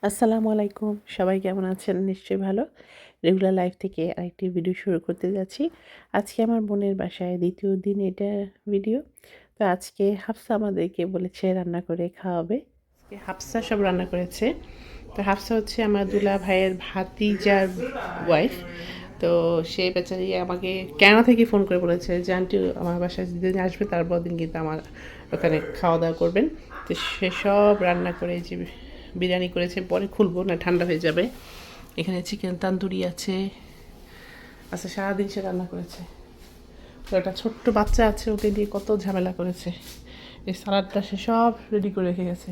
আসসালামু আলাইকুম, সবাই কেমন আছেন? নিশ্চয়ই ভালো। রেগুলার লাইফ থেকে আরেকটি ভিডিও শুরু করতে যাচ্ছি। আজকে আমার বোনের বাসায় দ্বিতীয় দিন এটা ভিডিও। তো আজকে হাফসা আমাদেরকে বলেছে রান্না করে খাওয়াবে। আজকে হাফসা সব রান্না করেছে। তো হাফসা হচ্ছে আমার দুলা ভাইয়ের ভাতিজার ওয়াইফ। তো সে বেচারি আমাকে কেরালা থেকে ফোন করে বলেছে যে আন্টি আমার বাসায় যেদিন আসবে তারপর দিন কিন্তু আমার ওখানে খাওয়া দাওয়া করবেন। তো সে সব রান্না করে যে বিরিয়ানি করেছে, পরে খুলবো না ঠান্ডা হয়ে যাবে। এখানে চিকেন তান্দুরি আছে। আচ্ছা, সারাদিন সে রান্না করেছে। তো একটা ছোট্ট বাচ্চা আছে, ওকে দিয়ে কত ঝামেলা করেছে। এই সালাদটা সে সব রেডি করে রেখে গেছে।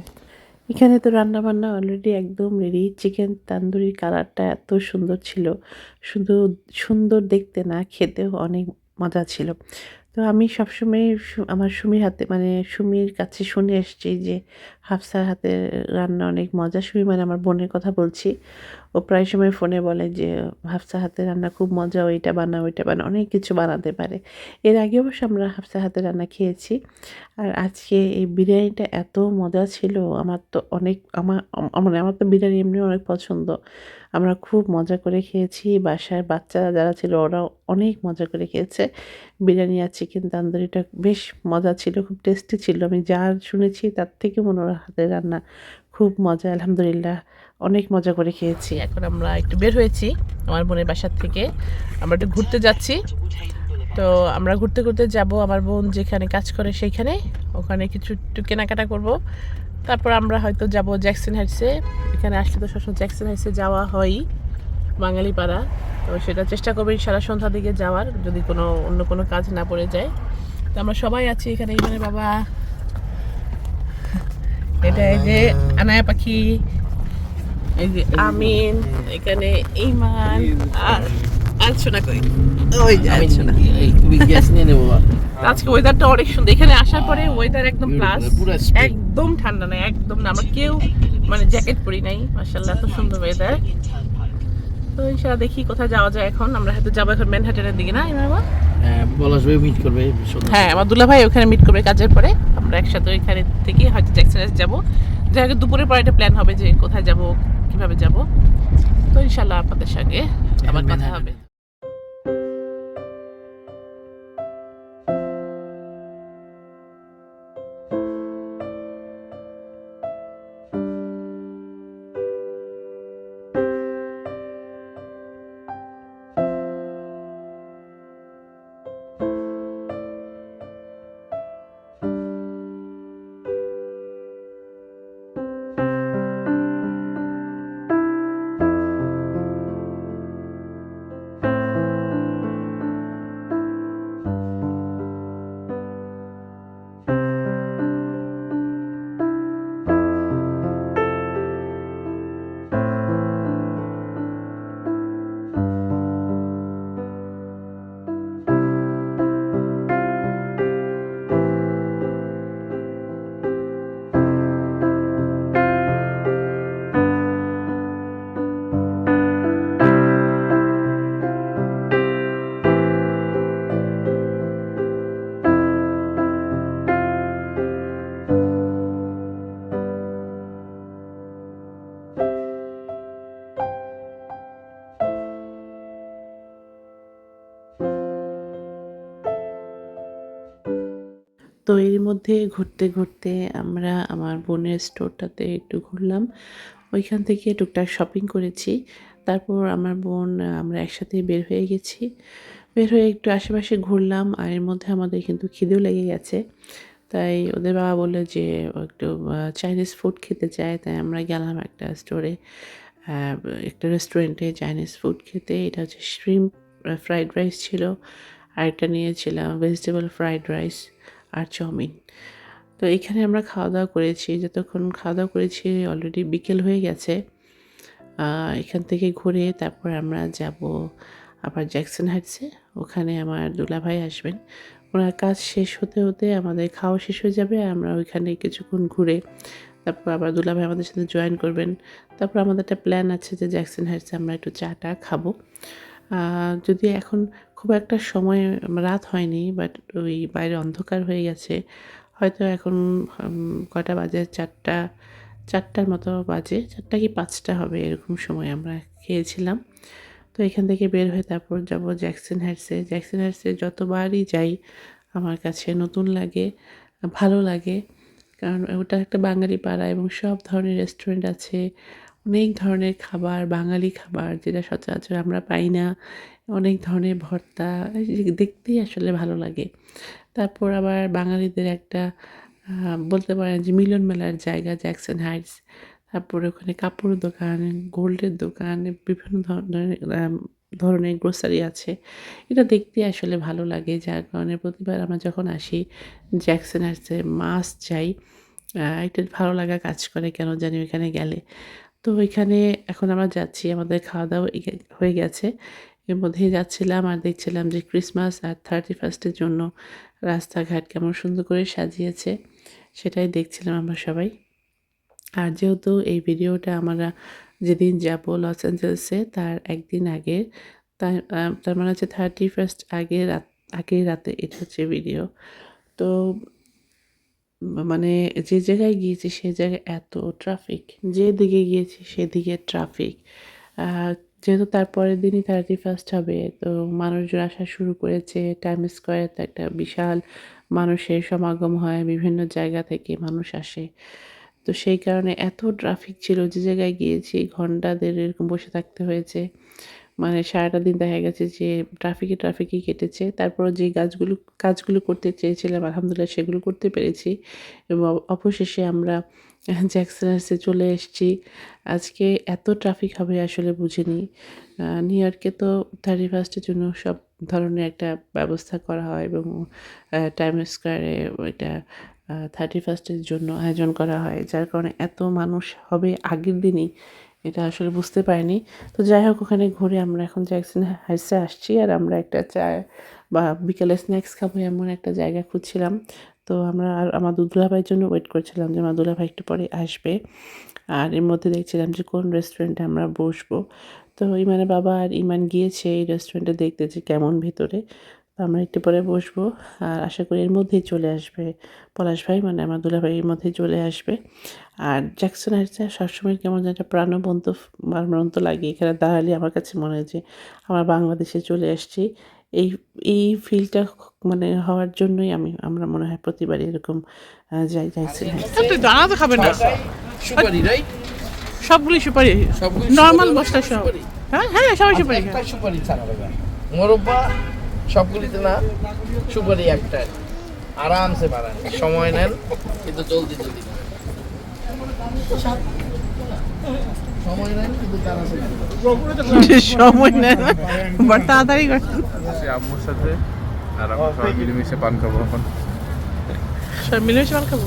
এখানে তো রান্না বান্না অলরেডি একদম রেডি। চিকেন তান্দুরির কালারটা এত সুন্দর ছিল, শুধু সুন্দর দেখতে না, খেতেও অনেক মজা ছিল। তো আমি সবসময় আমার সুমির হাতে মানে সুমির কাছে শুনে এসেছি যে হাফসার হাতের রান্না অনেক মজা। সুমি মানে আমার বোনের কথা বলছি। ও প্রায় সময় ফোনে বলে যে হাফসা হাতের রান্না খুব মজা, ওইটা বানা ওইটা বানা, অনেক কিছু বানাতে পারে। এর আগে অবশ্য আমরা হাফসা হাতের রান্না খেয়েছি। আর আজকে এই বিরিয়ানিটা এত মজা ছিল, আমার তো অনেক মানে আমার তো বিরিয়ানি এমনি অনেক পছন্দ। আমরা খুব মজা করে খেয়েছি, বাসার বাচ্চারা যারা ছিল ওরাও অনেক মজা করে খেয়েছে। বিরিয়ানি আর চিকেন তান্দুরিটা বেশ মজা ছিল, খুব টেস্টি ছিল। আমি যা শুনেছি তার থেকে মনে হয় হাতের রান্না খুব মজা। আলহামদুলিল্লাহ, অনেক মজা করে খেয়েছি। এখন আমরা একটু বের হয়েছি আমার বোনের বাসার থেকে, আমরা একটু ঘুরতে যাচ্ছি। তো আমরা ঘুরতে ঘুরতে যাব আমার বোন যেখানে কাজ করে সেইখানে, ওখানে কিছু একটু কেনাকাটা করব। তারপর আমরা হয়তো যাব জ্যাকসন হাইটসে। এখানে আসলে তো সবসময় জ্যাকসন হাইটসে যাওয়া হয়ই, বাঙালি পাড়া। তো সেটা চেষ্টা করবো সারা সন্ধ্যা দিকে যাওয়ার, যদি অন্য কোনো কাজ না পড়ে যায়। তো আমরা সবাই আছি এখানে। এখানে বাবা, এটা এই যে আনায়া পাখি, এই যে আমিন, এখানে ইমান আর আলসোনা কই, ওই যে আলসোনা। তুমি গ্যাস নিয়ে নেবো। আজকে ওয়েদারটা অনেক সুন্দর। এখানে আসার পরে ওয়েদার একদম প্লাস, একদম ঠান্ডা নাই, একদম না। আমরা কেউ মানে জ্যাকেট পরি নাই, মাশাআল্লাহ এত সুন্দর ওয়েদার। তো ইনশাআল্লাহ দেখি কোথায় যাওয়া যায়। এখন আমরা হয়তো যাবো এখন ম্যানহাটনের দিকে, না ইমামা? পলাশ ভাই মিট করবে। হ্যাঁ, আমার দুলা ভাই ওখানে মিট করবে কাজের পরে। আমরা একসাথে ওইখানে থেকে হয়তো জ্যাকসন যাবো। যে আগে দুপুরের পরে একটা প্ল্যান হবে যে কোথায় যাব, কিভাবে যাব। তো ইনশাআল্লাহ আপনাদের সঙ্গে আবার কথা হবে। তো এর মধ্যে ঘুরতে ঘুরতে আমরা আমার বোনের স্টোরটাতে একটু ঘুরলাম। ওইখান থেকে টুকটাক শপিং করেছি। তারপর আমার বোন আমরা একসাথে বের হয়ে গেছি। বের হয়ে একটু আশেপাশে ঘুরলাম, আর এর মধ্যে আমাদের কিন্তু খিদেও লেগে গেছে। তাই ওদের বাবা বললো যে ও একটু চাইনিজ ফুড খেতে চায়। তাই আমরা গেলাম একটা স্টোরে, একটা রেস্টুরেন্টে চাইনিজ ফুড খেতে। এটা হচ্ছে শ্রিম্প ফ্রাইড রাইস ছিল, আর একটা নিয়েছিলাম ভেজিটেবল ফ্রাইড রাইস আর চাউমিন। তো এখানে আমরা খাওয়া দাওয়া করেছি। যতক্ষণ খাওয়া দাওয়া করেছি অলরেডি বিকেল হয়ে গেছে। এখান থেকে ঘুরে তারপর আমরা যাব আবার জ্যাকসন হাইটসে। ওখানে আমার দুলাভাই আসবেন, ওনার কাজ শেষ হতে হতে আমাদের খাওয়া শেষ হয়ে যাবে। আমরা ওইখানে কিছুক্ষণ ঘুরে তারপর আবার দুলাভাই আমাদের সাথে জয়েন করবেন। তারপর আমাদের একটা প্ল্যান আছে যে জ্যাকসন হাইটসে আমরা একটু চাটা খাবো। যদি এখন খুব একটা সময় রাত হয়নি, বাট ওই বাইরে অন্ধকার হয়ে গেছে। হয়তো এখন কয়টা বাজে, 4টা 4টার মতো বাজে, 4টা কি 5টা হবে এরকম সময় আমরা খেয়েছিলাম। তো এখান থেকে বের হয়ে তারপর যাব জ্যাকসন হাইটসে। জ্যাকসন হাইটসে যতবারই যাই আমার কাছে নতুন লাগে, ভালো লাগে, কারণ ওটা একটা বাঙালি পাড়া এবং সব ধরনের রেস্টুরেন্ট আছে, অনেক ধরনের খাবার, বাঙালি খাবার যেটা সচরাচর আমরা পাই না, অনেক ধরনের ভর্তা, দেখতেই আসলে ভালো লাগে। তারপর আবার বাঙালিদের একটা বলতে পারেন যে মিলন মেলার জায়গা জ্যাকসন হাইটস। তারপরে ওখানে কাপড়ের দোকান, গোল্ডের দোকান, বিভিন্ন ধরনের গ্রোসারি আছে। এটা দেখতে আসলে ভালো লাগে, যার কারণে প্রতিবার আমরা যখন আসি জ্যাকসন হাইটসে মাস্ট যাই। একটা ভালো লাগা কাজ করে কেন জানি ওইখানে গেলে। তো ওইখানে এখন আমরা যাচ্ছি, আমাদের খাওয়া দাওয়া হয়ে গেছে। এর মধ্যেই যাচ্ছিলাম আর দেখছিলাম যে ক্রিসমাস আর 31st জন্য রাস্তাঘাট কেমন সুন্দর করে সাজিয়েছে, সেটাই দেখছিলাম আমরা সবাই। আর যেহেতু এই ভিডিওটা আমরা যেদিন যাব লস অ্যাঞ্জেলেসে তার একদিন আগে, তার মানে হচ্ছে 31st আগের রাতে এটা হচ্ছে ভিডিও। তো মানে যে জায়গায় গিয়েছি সে জায়গায় এত ট্রাফিক, যেদিকে গিয়েছি সেদিকে ট্রাফিক। যেহেতু তারপরের দিনই 31st হবে, তো মানুষজন আসা শুরু করেছে। টাইম স্কোয়ারে তো একটা বিশাল মানুষের সমাগম হয়, বিভিন্ন জায়গা থেকে মানুষ আসে। তো সেই কারণে এত ট্রাফিক ছিল, যে জায়গায় গিয়েছি ঘন্টা দেড় এরকম বসে থাকতে হয়েছে। মানে সারাটা দিন দেখা গেছে যে ট্রাফিকেই কেটেছে। তারপর যে কাজগুলো করতে চেয়েছিলাম আলহামদুলিল্লাহ সেগুলো করতে পেরেছি এবং অবশেষে আমরা জ্যাকসন হাইটসে চলে এসেছি। আজকে এত ট্রাফিক হবে আসলে বুঝিনি। নিউ ইয়র্কে তো 31st জন্য সব ধরনের একটা ব্যবস্থা করা হয় এবং টাইম স্কোয়ারে ওইটা 31st জন্য আয়োজন করা হয়, যার কারণে এত মানুষ হবে আগের দিনই এটা আসলে বুঝতে পারিনি। তো যাই হোক, ওখানে ঘুরে আমরা এখন জ্যাকসন হাইটসে আসছি আর আমরা একটা চা বা বিকেলে স্ন্যাক্স খাবো এমন একটা জায়গা খুঁজছিলাম। তো আমরা আর আমার দুলাভাইয়ের জন্য ওয়েট করছিলাম যে আমার দুলাভাই একটু পরে আসবে। আর এর মধ্যে দেখছিলাম যে কোন রেস্টুরেন্টে আমরা বসবো। তো ইমানের বাবা আর ইমান গিয়েছে এই রেস্টুরেন্টে দেখতে যে কেমন ভিতরে। তো আমরা একটু পরে বসবো আর আশা করি এর মধ্যেই চলে আসবে পলাশ ভাই, মানে আমার দুলাভাই এর মধ্যেই চলে আসবে। আর জ্যাকসন হাইটসে সবসময় কেমন যেন একটা প্রাণবন্ত লাগে। এখানে দাঁড়ালে আমার কাছে মনে হয় যে আমরা বাংলাদেশে চলে আসছি। এই এই ফিলটা মানে হওয়ার জন্যই আমরা মনে হয় প্রতিবার এরকম যাই জ্যাকসন হাইটসে। তুই দানা তো খাবে না, সুপারি রাইট, সবগুলি সুপারি, সবগুলি নর্মাল সুপারি, মশলা সব। সুপারি। হ্যাঁ হ্যাঁ সবাই সুপারি একটা সুপারি ছাড়া হবে মোরব্বা সবগুলিতে না, সুপারি একটা আরামসে বাড়ান, সময় নেন কিন্তু জলদি জলদি করেন। সময় নেন কিন্তু তাড়াতাড়ি। সময় নেয় না, বাট তাড়াতাড়ি করতে। সে আম্মুর সাথে আর আমরা সবাই মিলেমিশে পান খাবো এখন। সব মিলেমিশে পান খাবো।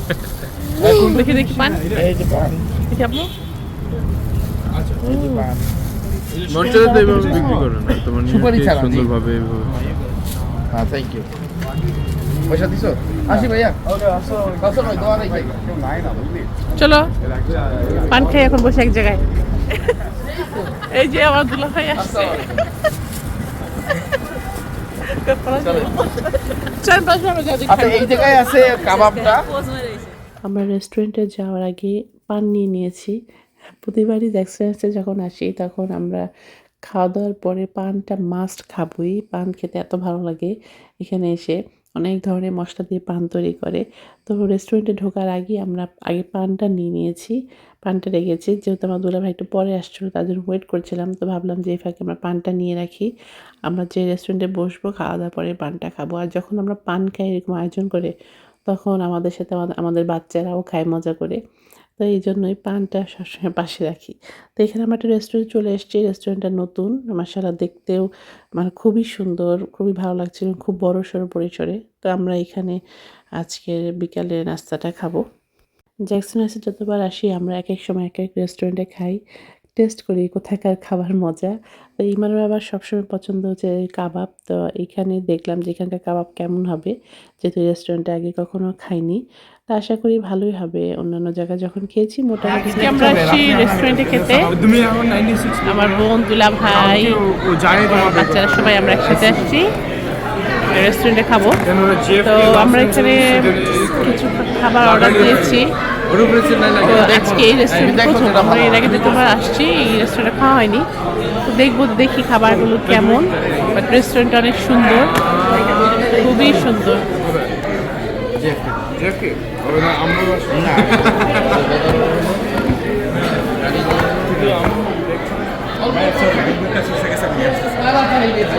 দেখি দেখি পান, এই যে পান, দেখি আপু। এই যে পান। মঞ্চে তো এইভাবে বিক্রি করে না, তোমার সুপারি নিয়ে ছাড়া, জি। সুন্দরভাবে এইভাবে। হ্যাঁ, থ্যাংক ইউ। পয়সা দিছো? আসি ভাইয়া। আসো ভাই, দোয়া নেই ভাই। চলো পান খাই এখন বসে এক জায়গায়। এই যে আমার দুলাভাই আসছে। চল বসো, আমরা যাই আচ্ছা, এই জায়গায় আছে কাবাবটা। আমরা রেস্টুরেন্টে যাওয়ার আগে পান নিয়ে নিয়েছি। প্রতিবারই জ্যাকসন হাইটসে যখন আসি তখন আমরা খাওয়া দাওয়ার পরে পানটা মাস্ট খাবোই। পান খেতে এত ভালো লাগে। এখানে এসে অনেক ধরনের মশলা দিয়ে পান তৈরি করে। তো রেস্টুরেন্টে ঢোকার আগেই আমরা আগে পানটা নিয়ে নিয়েছি, পানটা রেখেছি। যেহেতু আমার দুলাভাই একটু পরে আসছিলো তার জন্য ওয়েট করছিলাম, তো ভাবলাম যে এই ফাঁকে আমরা পানটা নিয়ে রাখি। আমরা যে রেস্টুরেন্টে বসবো খাওয়া দাওয়ার পরে পানটা খাবো। আর যখন আমরা পান খাই এরকম আয়োজন করে তখন আমাদের সাথে আমাদের বাচ্চারাও খায় মজা করে। তো এই জন্যই পানটা সবসময় পাশে রাখি। তো এখানে আমরা একটা রেস্টুরেন্ট চলে এসেছি। রেস্টুরেন্টটা নতুন, মাশাআল্লাহ দেখতেও মানে খুবই সুন্দর, খুবই ভালো লাগছিল, খুব বড়সড় পরিসরে। তো আমরা এখানে আজকের বিকালে নাস্তাটা খাবো। জ্যাকসন হাইটসে যতবার আসি আমরা এক এক সময় এক এক রেস্টুরেন্টে খাই, টেস্ট করি কোথাকার খাবার মজা। তো ইমানের আবার সবসময় পছন্দ হচ্ছে কাবাব। তো এখানে দেখলাম যে এখানকার কাবাব কেমন হবে, যেহেতু রেস্টুরেন্টে আগে কখনো খাইনি। তো আশা করি ভালোই হবে। অন্যান্য জায়গায় যখন খেয়েছি মোটামুটি। আজকে আমরা আসছি রেস্টুরেন্টে খেতে। আমার বোন, দুলাভাই, বাচ্চারা সবাই আমরা একসাথে আসছি রেস্টুরেন্টে খাবো। তো আমরা এখানে কিছু খাবার অর্ডার দিয়েছি। ওর উপরে চিল্লাই তো লাগে আজকে এই রেস্টুরেন্টে দেখো প্রথম যেটা আমরা ভালো এর আগে দুবার আসছি, এই রেস্টুরেন্টে খাওয়া হয়নি। তো দেখি খাবারগুলো কেমন। বাট রেস্টুরেন্টটা অনেক সুন্দর, খুবই সুন্দর। জ্যাকে ওরে না আমরা না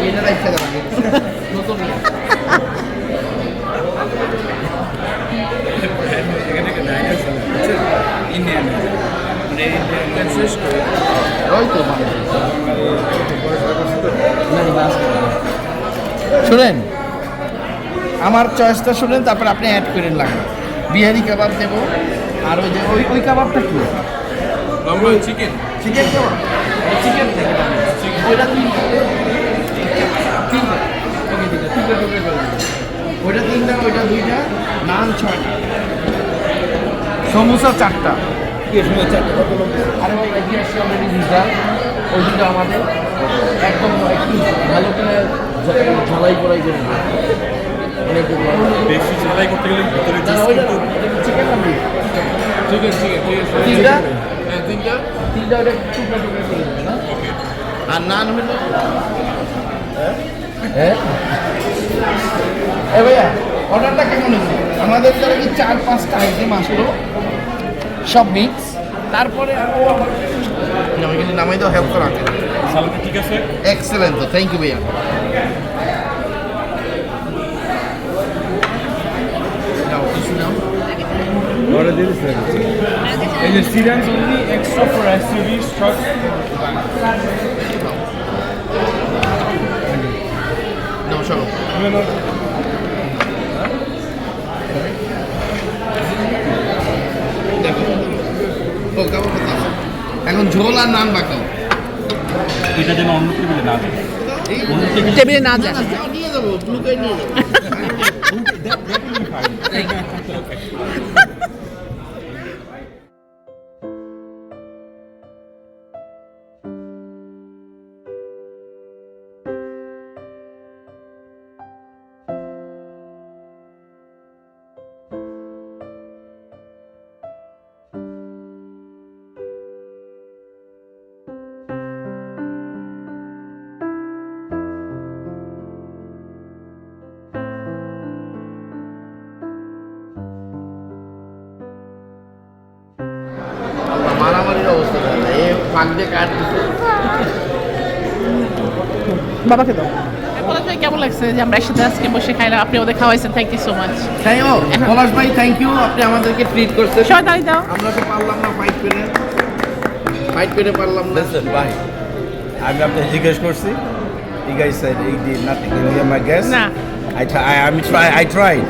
এটা রাখতে যাবে নতুন ইন্ডিয়ান মানে ইন্ডিয়ান শেষ করে ওই তো শুনেন, আমার চয়েসটা শুনেন, তারপর আপনি অ্যাড করেন লাগবে। বিহারি কাবাব দেবো, আর ওই যে ওই কাবাবটা কি? চিকেন চিকেন কাবাব, চিকেন ওইটা তিনটা, ওইটা তিনটা, ওইটা দুইটা, নান 6টা, সমোসা 4টা। আরে ভাই এগিয়ে আসছে অলরেডি দুইটা, ওই দুটো আমাদের একদম একটু ভালো করে ঝালাই করাই করে দিন। বেশি ঝালাই করতে গেলে ভিতরে চিকেন চিকেন ঠিক আছে তিনটা, হ্যাঁ তিনটা তিনটা ওটা টুকরা টুকরা করে দেবে না? আর নান হলো হ্যাঁ এ ভাইয়া অর্ডারটা কেমন হয়েছে? আমাদের দ্বারা কি 4-5টা আইটেম আসলো, সব মিক্স। তারপরে আমি কিন্তু নামাই দাও, হেল্প করা সালাদ ঠিক আছে এক্সেলেন্ট, তো থ্যাংক ইউ ভাইয়া। নাও কিছু নাও, অর্ডার দিয়ে দিতে এই যে serials only extra for SUV stock now সরো। দেখো ও কেমন কথা আছে? এখন ঝোল আর নান বাকাও এটা যেন অন্য টেবিলে না যায় টেবিলে না যায়। যাও নিয়ে যাবো, লুকাই নিয়ে যাবো। মারামারির অবস্থা তাহলে এ ফাঁক দিয়ে কাট দিচ্ছে। বাবাকে দাও। পলাশ ভাই কেমন লাগছে যে আমরা একসাথে আজকে বসে খাইলাম? আপনি ওদের খাওয়াইছেন, thank you so much. Thank you Palash ভাই, থ্যাংক ইউ, আপনি আমাদেরকে ট্রিট করছেন। সবাই তালি দাও। আমরা তো পারলাম না ফাইট করে পারলাম না। Listen, bye. I'm not the জিজ্ঞেস করছি. You guys said he did nothing. Can you hear my guess? না। I tried.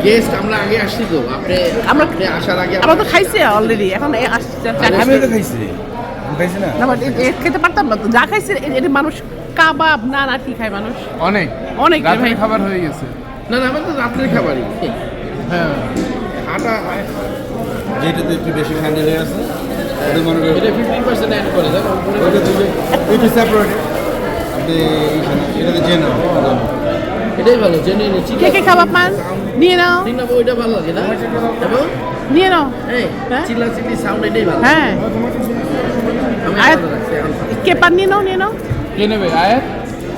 গেস্ট আমরা আগে আসছি তো, আপনি আপনি আসার আগে আমরা তো খাইছি অলরেডি, এখন আসছে। আমিও তো খাইছি। আমি খাইছি না? না বাট খেতে পারতাম না তো, যা খাইছে এটা মানুষ কাবাব না আর কি খায় মানুষ অনেক অনেক রে ভাই। রাতের খাবার হয়ে গেছে না না আমাদের রাত্রের খাবারই। হ্যাঁ আটা যেটাতে একটু বেশি হ্যান্ডেল হয়ে আছে ওদের মনে করেন এটা 50% অ্যাড করে দেন উপরে। ওইটা থেকে একটু সেপারেট আপনি এটাতে জেনে এটাই ভালো, জেনে নিচ্ছি। কে কে কাবাব মান নিয়ে নাও, ঠিক না, ওইটা ভালো লাগে না? এবং নিয়ে নাও। এই হ্যাঁ? চিল্লা চিল্লি সাউন্ড এটাই ভালো। হ্যাঁ আমি আয়াত- ভালো লাগছে এখন। কে পান নিয়ে নাও, নিয়ে নাও। কে নেবে আয়াত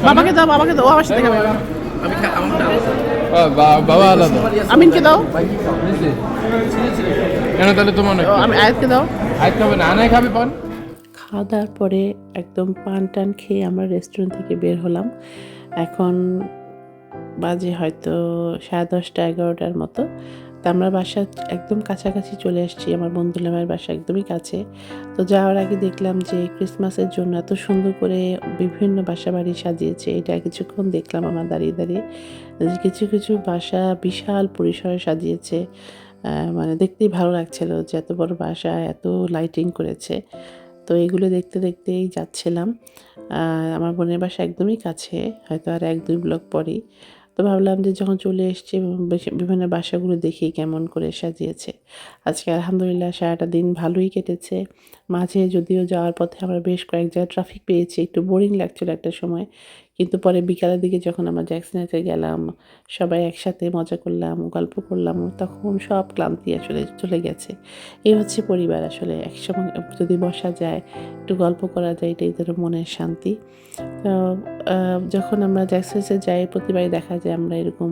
বাবাকে দাও, বাবাকে দাও, ও আমার সাথে খাবে। আমি আমারটা আলাদা। বাবা আলাদা আমিনকে দাও। কেন তাহলে তোমার ও, আমি আয়াতকে দাও। আয়াত খাবে না আনাই খাবে পান খাওয়া দাওয়ার পরে একদম পান টান খেয়ে আমরা রেস্টুরেন্ট থেকে বের হলাম। এখন বাজে হয়তো 10:30 11টার মতো। তো আমরা বাসা একদম কাছাকাছি চলে আসছি, আমার বন্ধুলামের বাসা একদমই কাছে। তো যাওয়ার আগে দেখলাম যে ক্রিসমাসের জন্য এত সুন্দর করে বিভিন্ন বাসা বাড়ি সাজিয়েছে। এটা কিছুক্ষণ দেখলাম আমরা দাঁড়িয়ে দাঁড়িয়ে, কিছু কিছু বাসা বিশাল পরিসরে সাজিয়েছে। মানে দেখতেই ভালো লাগছিল যে এত বড় বাসা, এত লাইটিং করেছে। তো এগুলো দেখতে দেখতেই যাচ্ছিলাম। আমার বোনের বাসা একদমই কাছে, হয়তো আর 1-2 ব্লক পরেই। তো ভাবলাম যে যখন চলে এসেছি বিভিন্ন বাসাগুলো দেখি কেমন করে সাজিয়েছে। আজকে আলহামদুলিল্লাহ সারাটা দিন ভালোই কেটেছে। মাঝে যদিও যাওয়ার পথে আমরা বেশ কয়েক জায়গায় ট্রাফিক পেয়েছি, একটু বোরিং লাগছিল একটা সময়, কিন্তু পরে বিকালের দিকে যখন আমরা জ্যাকসিনাতে গেলাম, সবাই একসাথে মজা করলাম, গল্প করলাম, তখন সব ক্লান্তি আসলে চলে গেছে। এই হচ্ছে পরিবার আসলে, একসঙ্গে যদি বসা যায়, একটু গল্প করা যায়, এটাই যেন মনের শান্তি। তো যখন আমরা জ্যাকসিনাতে যাই প্রতিবারই দেখা যায় আমরা এরকম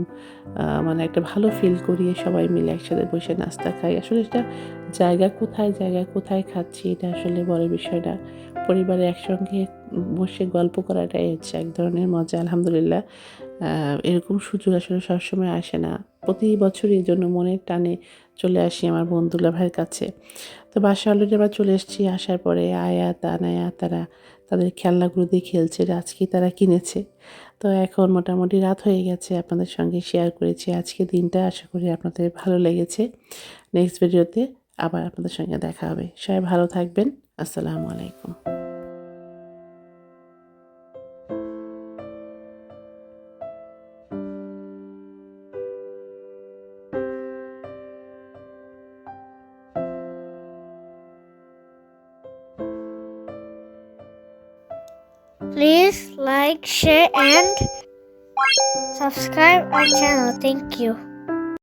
মানে একটা ভালো ফিল করি, সবাই মিলে একসাথে বসে নাস্তা খাই। আসলে এটা জায়গা কোথায় খাচ্ছি এটা আসলে বড় বিষয় না। পরিবারে একসঙ্গে বসে গল্প করাটাই হচ্ছে এক ধরনের মজা। আলহামদুলিল্লাহ এরকম সুযোগ আসলে সবসময় আসে না। প্রতি বছরই এজন্য মনের টানে চলে আসি আমার বন্ধুলা ভাইয়ের কাছে। তো বাসায় অলরেডি আবার চলে এসেছি। আসার পরে আয়াত, আনায়া তারা তাদের খেলনাগুলো দিয়ে খেলছে। আজকেই তারা কিনেছে। তো এখন মোটামুটি রাত হয়ে গেছে। আপনাদের সঙ্গে শেয়ার করেছি আজকের দিনটা। আশা করি আপনাদের ভালো লেগেছে। নেক্সট ভিডিওতে আবার আপনাদের সঙ্গে দেখা হবে। সবাই ভালো থাকবেন। আসসালামু আলাইকুম। Please like, share, and subscribe our channel. Thank you.